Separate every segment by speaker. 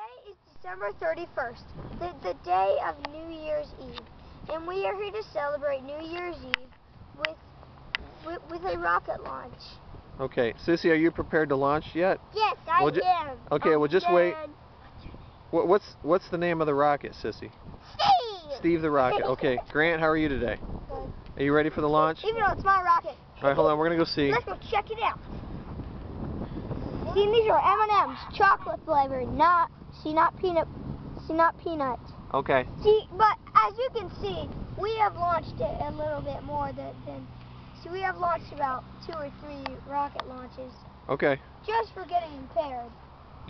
Speaker 1: Today is December 31st, the day of New Year's Eve, and we are here to celebrate New Year's Eve with a rocket launch.
Speaker 2: Okay, Sissy, are you prepared to launch yet?
Speaker 1: Yes, I am.
Speaker 2: Okay, well just wait. What's the name of the rocket, Sissy?
Speaker 1: Steve!
Speaker 2: Steve the rocket. Okay, Grant, how are you today?
Speaker 1: Good.
Speaker 2: Are you ready for the launch?
Speaker 1: Even though it's my rocket.
Speaker 2: Alright, hold on, we're going to go see.
Speaker 1: Let's go check it out. See, these are M&M's, chocolate flavored, not peanut.
Speaker 2: Okay.
Speaker 1: See, but as you can see, we have launched it a little bit more than so we have launched about 2 or 3 rocket launches.
Speaker 2: Okay.
Speaker 1: Just for getting impaired.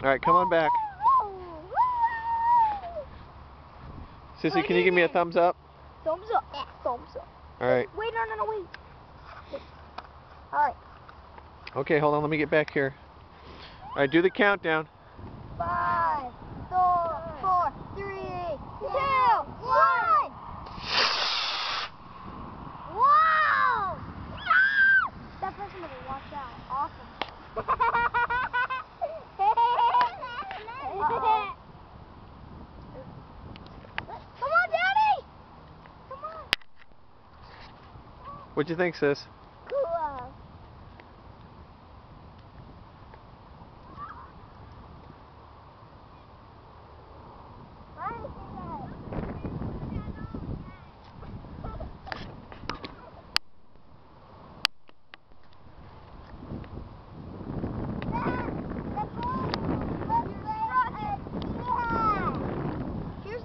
Speaker 2: Alright, come on back. Sissy, can you give me a thumbs up?
Speaker 1: Thumbs up. Yeah, thumbs up.
Speaker 2: Alright.
Speaker 1: Wait, no, wait. Alright.
Speaker 2: Okay, hold on, let me get back here. Alright, do the countdown.
Speaker 1: 5, 4, 3, 2, 1. Wow! That person better watch out. Awesome. Come on, Daddy! Come on.
Speaker 2: What'd you think, sis?
Speaker 1: Cool.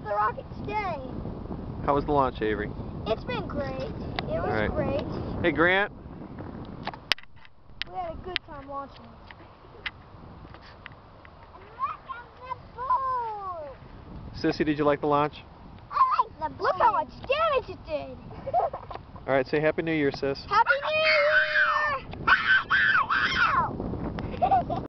Speaker 1: The rocket today.
Speaker 2: How was the launch, Avery?
Speaker 1: It's been great. It was
Speaker 2: Alright.
Speaker 1: great.
Speaker 2: Hey, Grant.
Speaker 1: We had a good time launching it.
Speaker 2: Sissy, did you like the launch?
Speaker 1: I like the Look how much damage it did.
Speaker 2: Alright, say Happy New Year, sis.
Speaker 1: Happy New Year!